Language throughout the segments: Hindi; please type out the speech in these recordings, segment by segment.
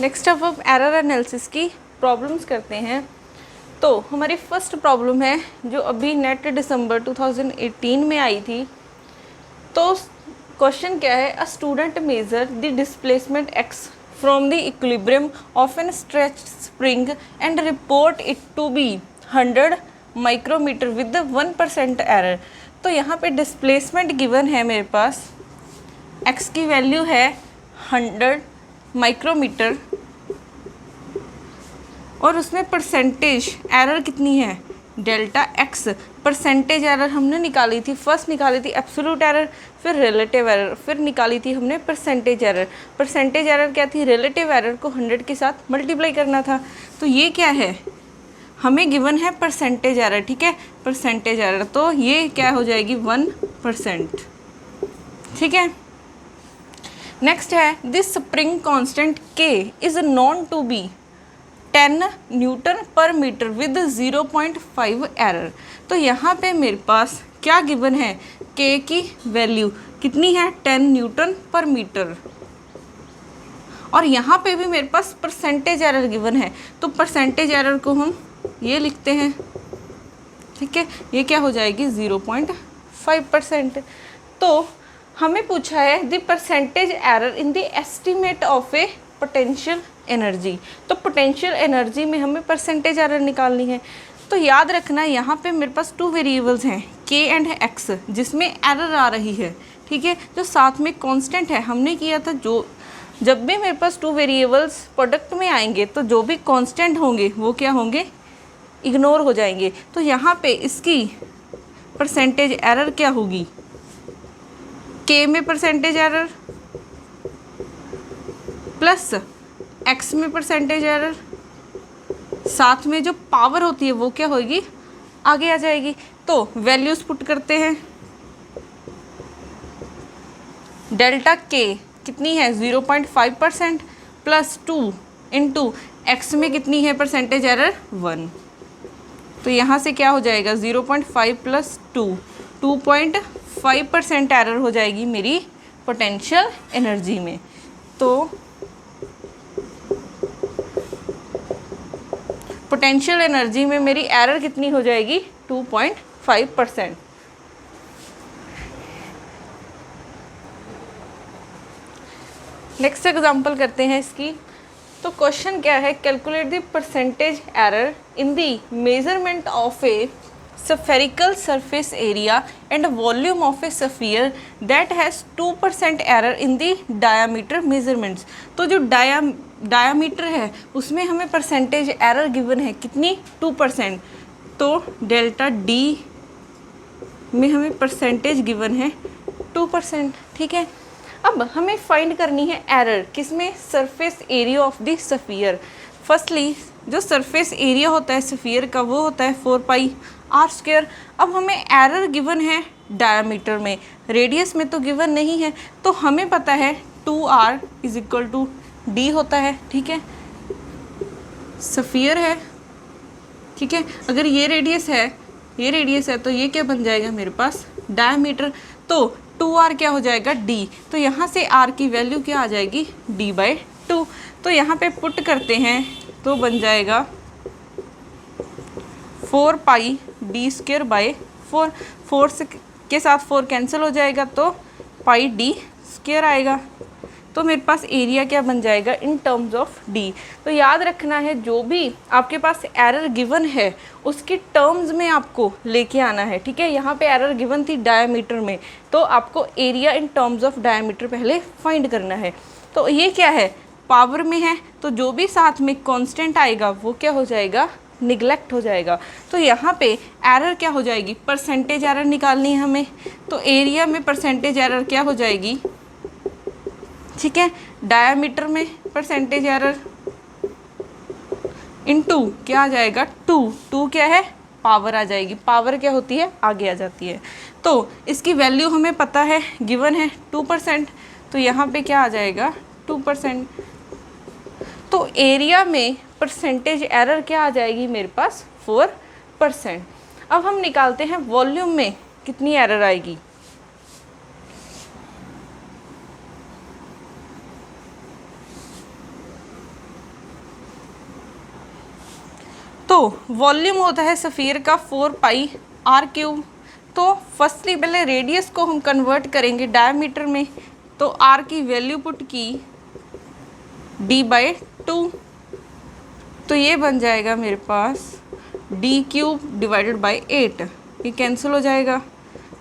नेक्स्ट अब हम एरर एनालिसिस की प्रॉब्लम्स करते हैं। तो हमारी फर्स्ट प्रॉब्लम है जो अभी नेट दिसंबर 2018 में आई थी। तो क्वेश्चन क्या है, a student measure the displacement x from the equilibrium of an stretch spring and report it to be 100 micrometre with 1% error. तो यहाँ पे डिस्प्लेसमेंट गिवन है मेरे पास, एक्स की वैल्यू है 100 माइक्रोमीटर और उसमें परसेंटेज एरर कितनी है, डेल्टा एक्स। परसेंटेज एरर हमने निकाली थी, फर्स्ट निकाली थी एब्सोल्यूट एरर, फिर रिलेटिव एरर, फिर निकाली थी हमने परसेंटेज एरर। परसेंटेज एरर क्या थी, रिलेटिव एरर को 100 के साथ मल्टीप्लाई करना था। तो ये क्या है, हमें गिवन है परसेंटेज एरर, ठीक है, परसेंटेज एरर, तो ये क्या हो जाएगी 1%, ठीक है। नेक्स्ट है, this spring constant k is known to be 10 newton per metre with 0.5 error. तो यहाँ पे मेरे पास क्या गिवन है, के की वैल्यू कितनी है, 10 न्यूटन पर मीटर, और यहाँ पे भी मेरे पास परसेंटेज एरर गिवन है। तो परसेंटेज एरर को हम ये लिखते हैं, ठीक है, ये क्या हो जाएगी 0.5%। तो हमें पूछा है the percentage error in the estimate of A potential energy. तो पोटेंशियल एनर्जी में हमें परसेंटेज एरर निकालनी है। तो याद रखना यहाँ पे मेरे पास 2 वेरिएबल्स हैं, के एंड एक्स, जिसमें एरर आ रही है, ठीक है, जो साथ में कांस्टेंट है। हमने किया था जो जब भी मेरे पास 2 वेरिएबल्स प्रोडक्ट में आएंगे तो जो भी कांस्टेंट होंगे वो क्या होंगे, इग्नोर हो जाएंगे। तो यहाँ पे इसकी परसेंटेज एरर क्या होगी, के में परसेंटेज एरर प्लस एक्स में परसेंटेज एरर, साथ में जो पावर होती है वो क्या होगी, आगे आ जाएगी। तो वैल्यूज पुट करते हैं, डेल्टा के कितनी है 0.5% प्लस 2 इंटू एक्स में कितनी है परसेंटेज एरर 1। तो यहाँ से क्या हो जाएगा 0.5 प्लस 2, 2.5% एरर हो जाएगी मेरी पोटेंशियल एनर्जी में। तो पोटेंशियल एनर्जी में मेरी एरर कितनी हो जाएगी 2.5%। नेक्स्ट एग्जांपल करते हैं इसकी। तो क्वेश्चन क्या है, calculate the percentage error in the measurement of A spherical surface area and volume of a sphere that has 2% error in the diameter measurements। तो जो डायामीटर है उसमें हमें परसेंटेज एरर गिवन है कितनी 2%। तो डेल्टा डी में हमें परसेंटेज गिवन है 2%, ठीक है। अब हमें फाइंड करनी है एरर किसमें, surface area of the sphere. Firstly जो सरफेस एरिया होता है स्फीयर का वो होता है 4πr²। अब हमें एरर गिवन है डायमीटर में, रेडियस में तो गिवन नहीं है। तो हमें पता है 2r = d होता है, ठीक है, स्फीयर है, ठीक है। अगर ये रेडियस है तो ये क्या बन जाएगा मेरे पास डायमीटर। तो 2r क्या हो जाएगा d। तो यहाँ से r की वैल्यू क्या आ जाएगी d/2। तो यहाँ पे पुट करते हैं तो बन जाएगा 4πd²/4, 4 के साथ 4 कैंसिल हो जाएगा तो πd² आएगा। तो मेरे पास एरिया क्या बन जाएगा इन टर्म्स ऑफ d। तो याद रखना है जो भी आपके पास एरर गिवन है उसकी टर्म्स में आपको लेके आना है, ठीक है। यहाँ पे एरर गिवन थी डायमीटर में, तो आपको area in terms of diameter पहले फाइंड करना है। तो ये क्या है, पावर में है, तो जो भी साथ में कांस्टेंट आएगा वो क्या हो जाएगा, निगलेक्ट हो जाएगा। तो यहाँ पे एरर क्या हो जाएगी, परसेंटेज एरर निकालनी है हमें। तो एरिया में परसेंटेज एरर क्या हो जाएगी, ठीक है, डायामीटर में परसेंटेज एरर इनटू क्या आ जाएगा 2 क्या है, पावर आ जाएगी। पावर क्या होती है, आगे आ जाती है। तो इसकी वैल्यू हमें पता है, गिवन है 2%। तो यहाँ पे क्या आ जाएगा 2%। तो एरिया में परसेंटेज एरर क्या आ जाएगी मेरे पास 4%। अब हम निकालते हैं वॉल्यूम में कितनी एरर आएगी। तो वॉल्यूम होता है सफ़ियर का 4 पाई आर क्यूब। तो फर्स्टली पहले रेडियस को हम कन्वर्ट करेंगे डायमीटर में, तो आर की वैल्यू पुट की d/2, तो ये बन जाएगा मेरे पास d³ डिवाइडेड बाई 8, ये कैंसिल हो जाएगा,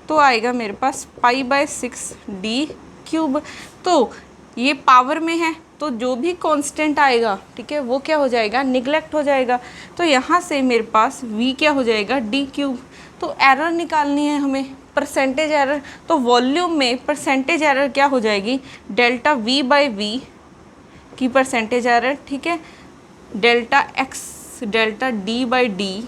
तो आएगा मेरे पास π/6 d³। तो ये पावर में है तो जो भी कांस्टेंट आएगा, ठीक है, वो क्या हो जाएगा, निगलेक्ट हो जाएगा। तो यहाँ से मेरे पास v क्या हो जाएगा, d³। तो एरर निकालनी है हमें, परसेंटेज एरर। तो वॉल्यूम में परसेंटेज एरर क्या हो जाएगी, डेल्टा v/v की परसेंटेज एरर, ठीक है, delta x delta d/d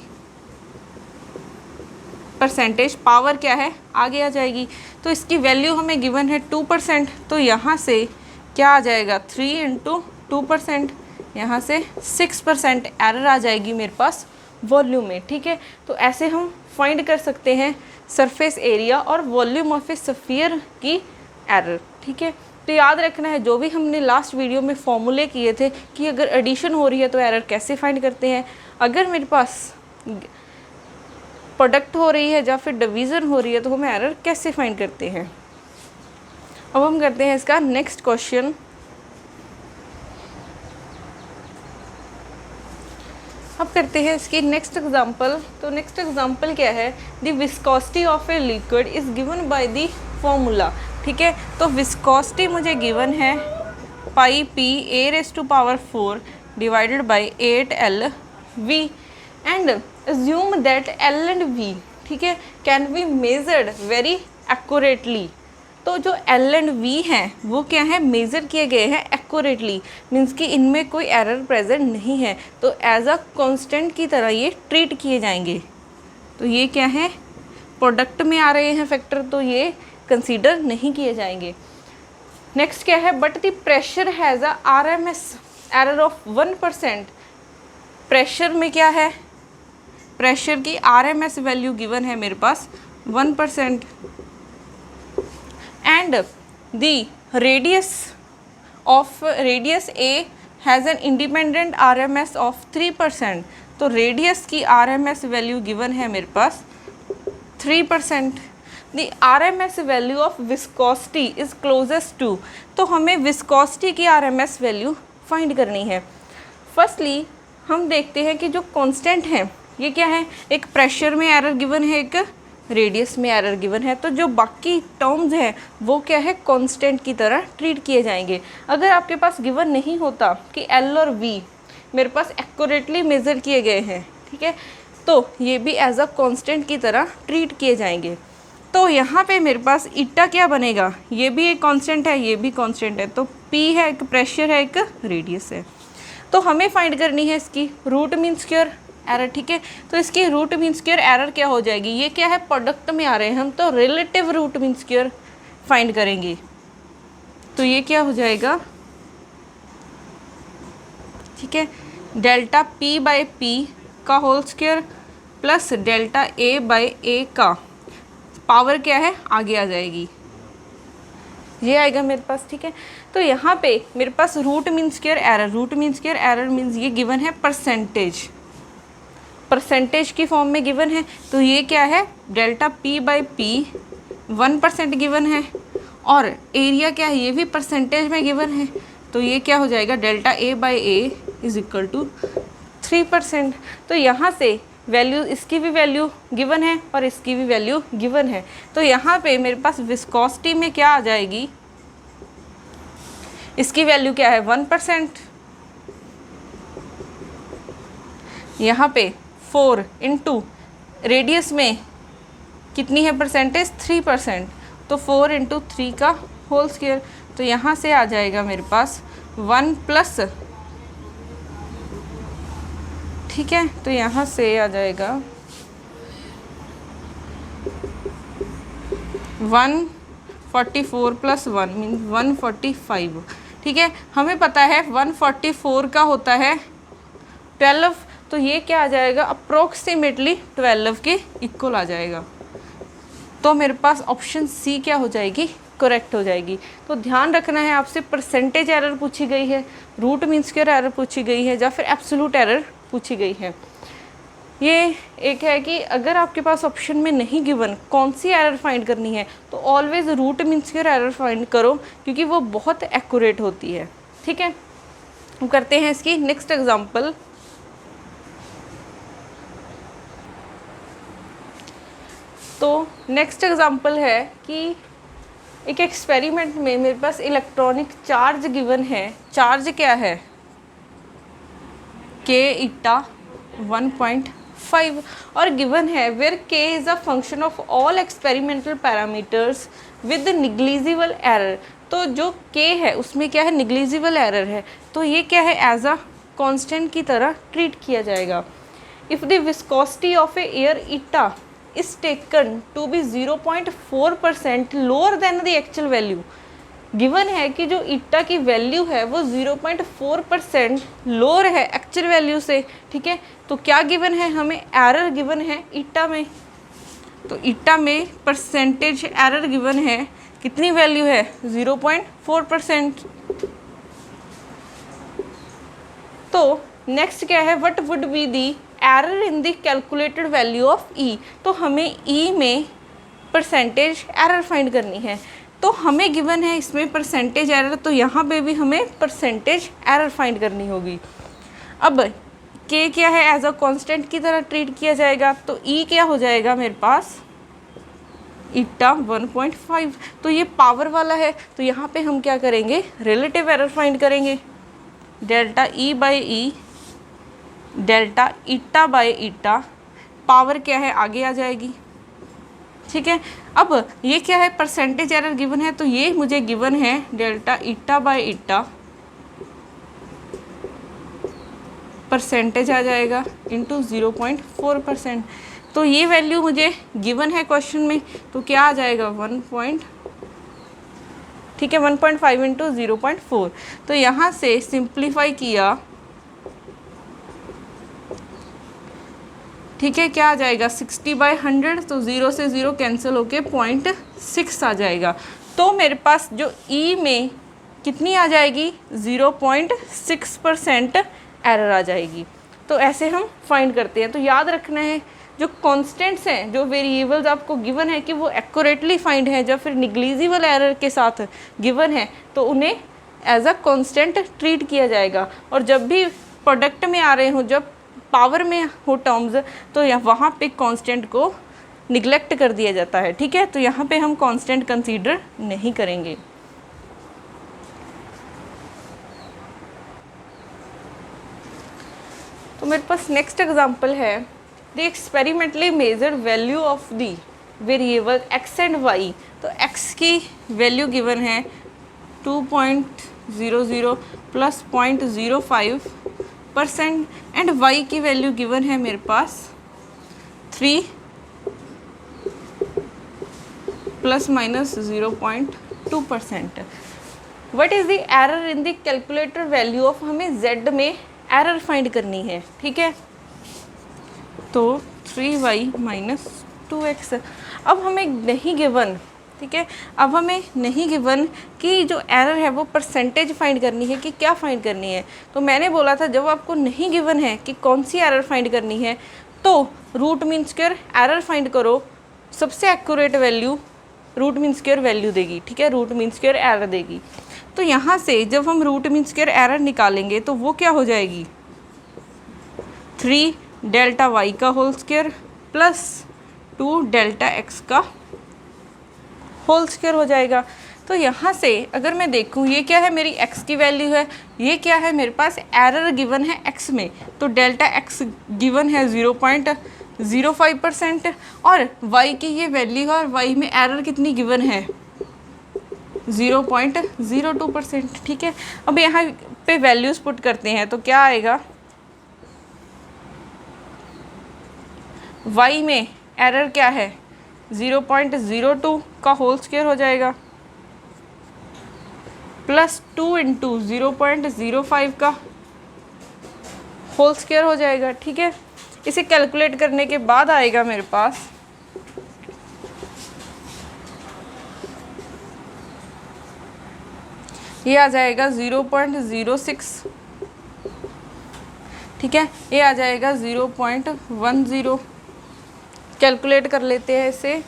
percentage, power क्या है आगे आ जाएगी। तो इसकी वैल्यू हमें गिवन है 2%, तो यहाँ से क्या आ जाएगा 3 × 2%, यहाँ से 6% एरर आ जाएगी मेरे पास वॉल्यूम में, ठीक है। तो ऐसे हम फाइंड कर सकते हैं सरफेस एरिया और वॉल्यूम ऑफ ए स्फीयर की एरर, ठीक है। तो याद रखना है जो भी हमने लास्ट वीडियो में फॉर्मूले किए थे कि अगर एडिशन हो रही है तो एरर कैसे फाइंड करते हैं, अगर मेरे पास प्रोडक्ट हो रही है या फिर डिवीज़न हो रही है तो हम एरर कैसे फाइंड करते हैं। अब हम करते हैं इसका नेक्स्ट क्वेश्चन। अब करते हैं इसकी नेक्स्ट एग्जांपल। तो नेक्स्ट एग्जांपल क्या है, the viscosity of a liquid is given by the formula, ठीक है। तो विस्कोसिटी मुझे गिवन है πp⁴ divided by 8LV and assume that L and V, ठीक है, can be measured very accurately. तो जो L एंड V हैं वो क्या है, मेज़र किए गए हैं एक्यूरेटली, मीन्स कि इनमें कोई एरर प्रेजेंट नहीं है, तो एज अ कांस्टेंट की तरह ये ट्रीट किए जाएंगे। तो ये क्या है, प्रोडक्ट में आ रहे हैं फैक्टर, तो ये कंसीडर नहीं किए जाएंगे। नेक्स्ट क्या है, but the pressure has a RMS error of 1%। Pressure में क्या है, प्रेशर की RMS वैल्यू गिवन है मेरे पास 1%, and the radius A has an independent RMS of 3%। तो रेडियस की RMS वैल्यू गिवन है मेरे पास 3%। The RMS value of viscosity is closest to, तो हमें विस्कोसिटी की RMS वैल्यू फाइंड करनी है। फर्स्टली हम देखते हैं कि जो कांस्टेंट है ये क्या है, एक प्रेशर में एरर गिवन है, एक रेडियस में एरर गिवन है, तो जो बाकी टर्म्स हैं वो क्या है, कांस्टेंट की तरह ट्रीट किए जाएंगे। अगर आपके पास गिवन नहीं होता कि L और V मेरे पास एक्यूरेटली मेज़र किए गए हैं, ठीक है, तो ये भी एज अ कांस्टेंट की तरह ट्रीट किए जाएंगे। तो यहाँ पे मेरे पास ईटा क्या बनेगा, ये भी एक कांस्टेंट है, ये भी कांस्टेंट है, तो P है, एक प्रेशर है, एक रेडियस है। तो हमें फाइंड करनी है इसकी रूट मीन स्क्वायर एरर, ठीक है। तो इसकी रूट मीन स्क्वायर एरर क्या हो जाएगी, ये क्या है, प्रोडक्ट में आ रहे हैं हम, तो relative root mean square find करेंगे। तो ये क्या हो जाएगा, ठीक है, डेल्टा P/P का whole square plus delta A/A का पावर क्या है आगे आ जाएगी, ये आएगा मेरे पास, ठीक है। तो यहाँ पे मेरे पास root mean square error, root mean square error means ये गिवन है परसेंटेज, परसेंटेज की फॉर्म में गिवन है। तो ये क्या है, डेल्टा P/P 1% गिवन है, और एरिया क्या है, ये भी परसेंटेज में गिवन है, तो ये क्या हो जाएगा, delta A/A is equal to 3%। तो यहाँ से वैल्यू, इसकी भी वैल्यू गिवन है और इसकी भी वैल्यू गिवन है। तो यहाँ पे मेरे पास विस्कोसिटी में क्या आ जाएगी, इसकी वैल्यू क्या है 1%, यहाँ पे 4 × रेडियस में कितनी है परसेंटेज 3%, तो 4 × 3 का होल स्क्वायर। तो यहाँ से आ जाएगा मेरे पास 1 प्लस, ठीक है, तो यहाँ से आ जाएगा 144 + 1 मीन 145, ठीक है। हमें पता है 144 का होता है 12, तो ये क्या आ जाएगा, अप्रोक्सीमेटली 12 के इक्वल आ जाएगा। तो मेरे पास ऑप्शन सी क्या हो जाएगी, करेक्ट हो जाएगी। तो ध्यान रखना है, आपसे परसेंटेज एरर पूछी गई है, रूट मीन स्क्वायर एरर पूछी गई है, या फिर एब्सोल्यूट एरर पूछी गई है। ये एक है कि अगर आपके पास ऑप्शन में नहीं गिवन कौन सी एरर फाइंड करनी है तो always root mean square error find करो, क्योंकि वो बहुत एक्यूरेट होती है। ठीक है, हम करते हैं इसकी नेक्स्ट एग्जांपल। तो नेक्स्ट एग्जांपल है कि एक एक्सपेरिमेंट में मेरे पास इलेक्ट्रॉनिक चार्ज गिवन है। चार्ज क्या है? k ईटा 1.5 और गिवन है where k is a function of all experimental parameters with negligible error. तो जो k है उसमें क्या है? निग्लिजिबल एरर है, तो ये क्या है? एज अ कांस्टेंट की तरह ट्रीट किया जाएगा। If the viscosity of a air eta is taken to be 0.4% lower than the actual value. Given है कि जो ईटा की वैल्यू है वो 0.4% लोअर है एक्चुअल वैल्यू से। ठीक है, तो क्या गिवन है? हमें एरर गिवन है ईटा में। तो ईटा में परसेंटेज एरर गिवन है, कितनी वैल्यू है? 0.4%। तो नेक्स्ट क्या है? What would be the error in the calculated value of E. तो हमें ई में परसेंटेज एरर फाइंड करनी है। तो हमें गिवन है इसमें परसेंटेज एरर, तो यहाँ पे भी हमें परसेंटेज एरर फाइंड करनी होगी। अब के क्या है? एज अ कांस्टेंट की तरह ट्रीट किया जाएगा, तो ई क्या हो जाएगा मेरे पास? ईटा 1.5। तो ये पावर वाला है, तो यहाँ पे हम क्या करेंगे? रिलेटिव एरर फाइंड करेंगे। Delta E by E, delta eta by eta, power क्या है? आगे आ जाएगी। ठीक है, अब ये क्या है? परसेंटेज एरर गिवन है, तो ये मुझे गिवन है delta eta by eta, percentage आ जाएगा इंटू 0.4%। तो ये वैल्यू मुझे गिवन है क्वेश्चन में, तो क्या आ जाएगा? 1.5 इंटू 0.4। तो यहाँ से सिंप्लीफाई किया, ठीक है, क्या आ जाएगा? 60/100, तो 0 से 0 कैंसिल होके 0.6 आ जाएगा। तो मेरे पास जो ई में कितनी आ जाएगी? 0.6% एरर आ जाएगी। तो ऐसे हम फाइंड करते हैं। तो याद रखना है जो कॉन्स्टेंट्स हैं, जो वेरिएबल्स आपको गिवन है कि वो एक्यूरेटली फाइंड है, जब फिर निग्लिजिबल एरर के साथ गिवन है तो उन्हें एज अ कॉन्स्टेंट ट्रीट किया जाएगा। और जब भी प्रोडक्ट में आ रहे हो, जब पावर में हो टर्म्स, तो वहाँ पे कांस्टेंट को निगलेक्ट कर दिया जाता है। ठीक है, तो यहाँ पे हम कांस्टेंट कंसीडर नहीं करेंगे। तो मेरे पास नेक्स्ट एग्जांपल है, the experimentally measured value of the variable x and y। तो x की वैल्यू गिवन है 2.00 प्लस 0.05% एंड y की वैल्यू गिवन है मेरे पास 3 plus minus 0.2%। What is the error in the calculator value of, हमें z में एरर फाइंड करनी है। ठीक है, तो 3y माइनस 2x। अब हमें नहीं गिवन, ठीक है, अब हमें नहीं गिवन कि जो एरर है वो परसेंटेज फाइंड करनी है कि क्या फाइंड करनी है। तो मैंने बोला था जब आपको नहीं गिवन है कि कौन सी एरर फाइंड करनी है तो root mean square error find करो, सबसे accurate value root mean square value देगी। ठीक है, रूट मीन स्क्वायर एरर देगी। तो यहाँ से जब हम रूट मीन स्क्वायर एरर निकालेंगे तो वो क्या हो जाएगी? 3 डेल्टा y का whole square plus 2 delta x का होल स्क्वायर हो जाएगा। तो यहाँ से अगर मैं देखूँ ये क्या है? मेरी x की वैल्यू है, ये क्या है? मेरे पास एरर गिवन है x में, तो डेल्टा x गिवन है 0.05% और y की ये वैल्यू है और y में एरर कितनी गिवन है? 0.02%। ठीक है, अब यहाँ पे वैल्यूज़ पुट करते हैं तो क्या आएगा? y में एरर क्या है? 0.02 का होल स्क्वायर हो जाएगा प्लस 2 इंटू 0.05 का होल स्क्वायर हो जाएगा। ठीक है, इसे कैलकुलेट करने के बाद आएगा मेरे पास ये आ जाएगा 0.06। ठीक है, ये आ जाएगा 0.10। कैलकुलेट कर लेते हैं इसे।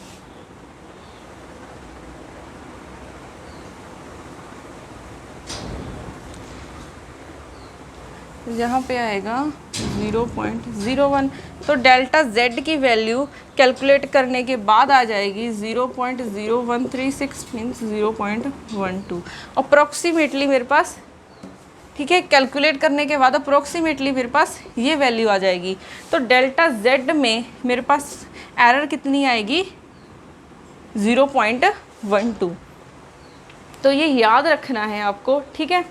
यहाँ पे आएगा 0.01। तो डेल्टा Z की वैल्यू कैलकुलेट करने के बाद आ जाएगी 0.0136 मीन्स 0.12 अप्रॉक्सीमेटली मेरे पास। ठीक है, कैलकुलेट करने के बाद अप्रोक्सीमेटली मेरे पास ये वैल्यू आ जाएगी। तो डेल्टा Z में मेरे पास एरर कितनी आएगी? 0.12। तो ये याद रखना है आपको। ठीक है,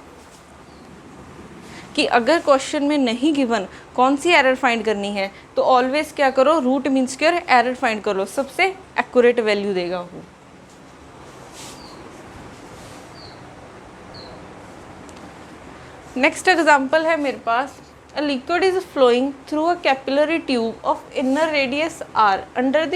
कि अगर क्वेश्चन में नहीं गिवन कौन सी एरर फाइंड करनी है तो ऑलवेज क्या करो, root mean square error find करो, सबसे एक्यूरेट वैल्यू देगा वो। नेक्स्ट एग्जाम्पल है मेरे पास, a liquid is flowing through a capillary tube of inner radius r under the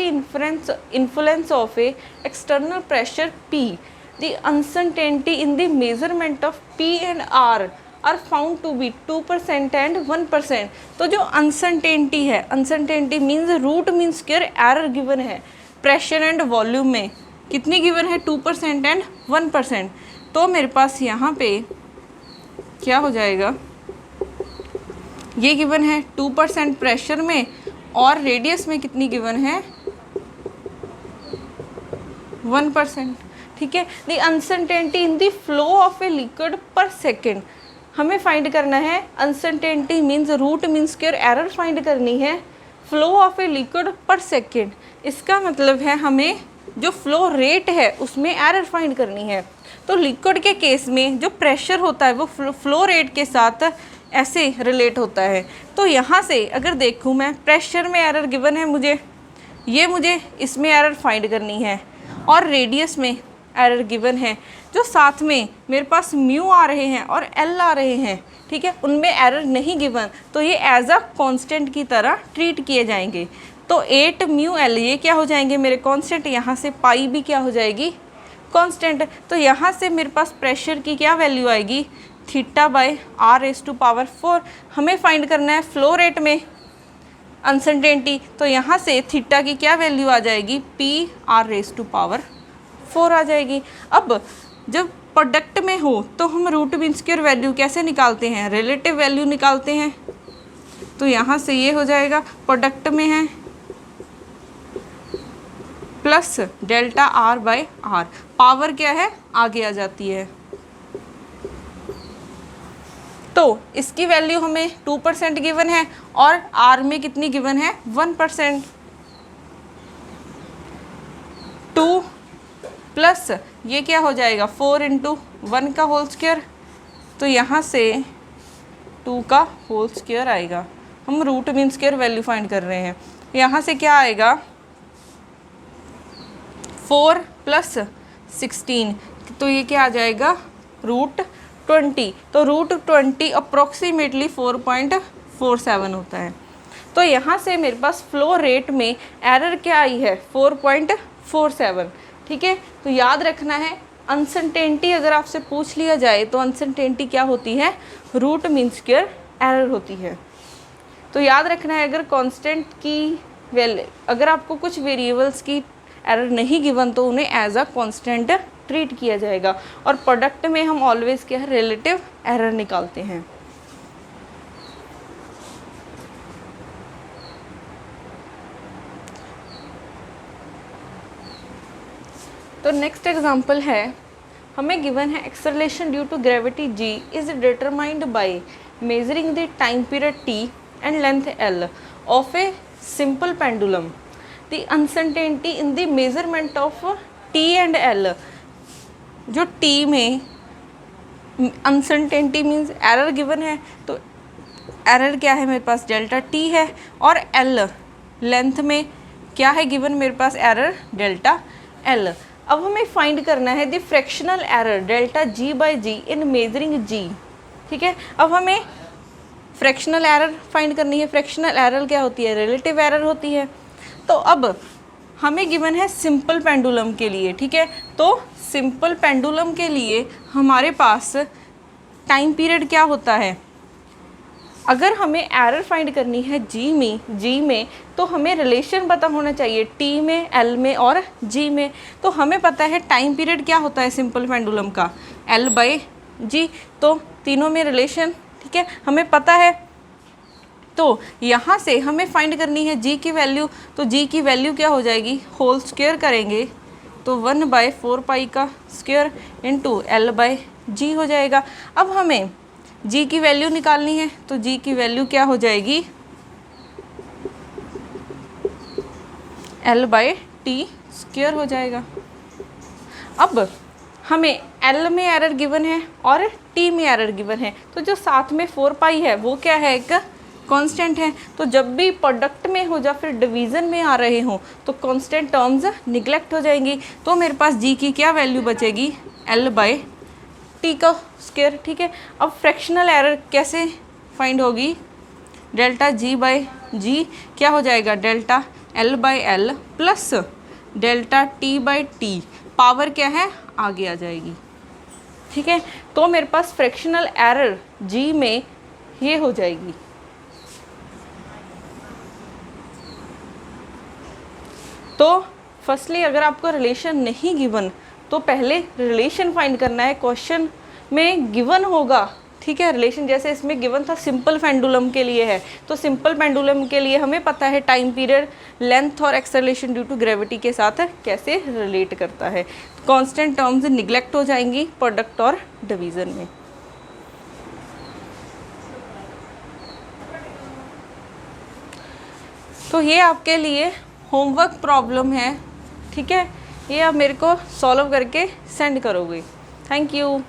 influence of a external pressure P। The uncertainty in the measurement of P and R are found to be 2% and 1%। तो जो अनसर्टेनिटी है, uncertainty means root mean square error given है प्रेशर एंड वॉल्यूम में, कितनी गिवन है? 2% एंड 1%। तो मेरे पास यहाँ पे क्या हो जाएगा, ये गिवन है 2% प्रेशर में और रेडियस में कितनी गिवन है? 1%। ठीक है, the uncertainty in the flow of a liquid per second. हमें फाइंड करना है uncertainty means root mean square error find करनी है flow of a liquid per second. इसका मतलब है हमें जो फ्लो रेट है उसमें एरर फाइंड करनी है। तो लिक्विड के केस में जो प्रेशर होता है वो फ्लो रेट के साथ ऐसे रिलेट होता है। तो यहाँ से अगर देखूँ मैं, प्रेशर में एरर गिवन है मुझे इसमें एरर फाइंड करनी है और रेडियस में एरर गिवन है, जो साथ में मेरे पास म्यू आ रहे हैं और एल आ रहे हैं। ठीक है, उनमें एरर नहीं गिवन तो ये एज अ कांस्टेंट की तरह ट्रीट किए जाएंगे। तो 8 म्यू एल ये क्या हो जाएंगे मेरे कांस्टेंट, यहाँ से पाई भी क्या हो जाएगी? कांस्टेंट। तो यहाँ से मेरे पास प्रेशर की क्या वैल्यू आएगी? θ/r⁴। हमें फाइंड करना है फ्लो रेट में अनसर्टेनिटी, तो यहाँ से थीटा की क्या वैल्यू आ जाएगी? P/r⁴ आ जाएगी। अब जब प्रोडक्ट में हो तो हम रूट मीन स्क्वायर वैल्यू कैसे निकालते हैं? रिलेटिव वैल्यू निकालते हैं। तो यहाँ से ये हो जाएगा, प्रोडक्ट में है प्लस डेल्टा r/r, पावर क्या है आगे आ जाती है। तो इसकी वैल्यू हमें 2% गिवन है और r में कितनी गिवन है? 1%। 2 प्लस ये क्या हो जाएगा? 4 × 1 का होल स्क्वायर। तो यहाँ से 2 का होल स्क्वायर आएगा। हम root mean square value find कर रहे हैं। यहाँ से क्या आएगा? 4 + 16, तो ये क्या आ जाएगा? √20। तो √20 अप्रॉक्सीमेटली 4.47 होता है। तो यहाँ से मेरे पास फ्लो रेट में एरर क्या आई है? 4.47। ठीक है, तो याद रखना है अनसर्टेनिटी अगर आपसे पूछ लिया जाए तो अनसर्टेनिटी क्या होती है? रूट मीन स्क्वायर एरर होती है। तो याद रखना है अगर कांस्टेंट की अगर आपको कुछ वेरिएबल्स की एरर नहीं गिवन तो उन्हें एज अ कांस्टेंट ट्रीट किया जाएगा। और प्रोडक्ट में हम ऑलवेज क्या है? रिलेटिव एरर निकालते हैं। तो नेक्स्ट एग्जांपल है, हमें गिवन है acceleration due to gravity g is determined by measuring the time period t and length l of a simple pendulum. The uncertainty in the measurement of t and l। जो t में अनसर्टेनिटी मीन्स एरर गिवन है, तो एरर क्या है मेरे पास? डेल्टा t है। और l लेंथ में क्या है गिवन मेरे पास? Error delta l। अब हमें फाइंड करना है the fractional error delta g/g in measuring g। ठीक है, अब हमें फ्रैक्शनल एरर फाइंड करनी है। फ्रैक्शनल एरर क्या होती है? रिलेटिव एरर होती है। तो अब हमें गिवन है सिंपल पेंडुलम के लिए। ठीक है, तो सिंपल पेंडुलम के लिए हमारे पास टाइम पीरियड क्या होता है? अगर हमें एरर फाइंड करनी है जी में तो हमें रिलेशन पता होना चाहिए टी में, एल में और जी में। तो हमें पता है टाइम पीरियड क्या होता है सिंपल पेंडुलम का, एल बाई जी, तो तीनों में रिलेशन, ठीक है, हमें पता है। तो यहाँ से हमें फाइंड करनी है जी की वैल्यू, तो जी की वैल्यू क्या हो जाएगी, होल स्क्वायर करेंगे तो 1/4 पाई का स्क्वायर इंटू एल बाई जी हो जाएगा। अब हमें जी की वैल्यू निकालनी है, तो जी की वैल्यू क्या हो जाएगी, एल बाई टी स्क्वायर हो जाएगा। अब हमें एल में एरर गिवन है और टी में एरर गिवन है, तो जो साथ में 4 पाई है वो क्या है, एक कांस्टेंट है। तो जब भी प्रोडक्ट में हो या फिर डिवीज़न में आ रहे हों तो कांस्टेंट टर्म्स निगलेक्ट हो जाएंगी। तो मेरे पास जी की क्या वैल्यू बचेगी, एल बाई टी का स्क्वायर, ठीक है। अब फ्रैक्शनल एरर कैसे फाइंड होगी, डेल्टा जी बाई जी क्या हो जाएगा, delta L by L plus delta T by T, power क्या है आगे आ जाएगी, ठीक है। तो मेरे पास फ्रैक्शनल एरर जी में ये हो जाएगी। तो फर्स्टली अगर आपको रिलेशन नहीं गिवन तो पहले रिलेशन फाइंड करना है, क्वेश्चन में गिवन होगा, ठीक है, रिलेशन जैसे इसमें गिवन था सिंपल पेंडुलम के लिए है, तो सिंपल पेंडुलम के लिए हमें पता है टाइम पीरियड लेंथ और एक्सेलरेशन ड्यू टू ग्रेविटी के साथ कैसे रिलेट करता है। कांस्टेंट टर्म्स निगलेक्ट हो जाएंगी प्रोडक्ट और डिवीज़न में। तो ये आपके लिए होमवर्क प्रॉब्लम है, ठीक है, ये आप मेरे को सॉल्व करके सेंड करोगे। Thank you.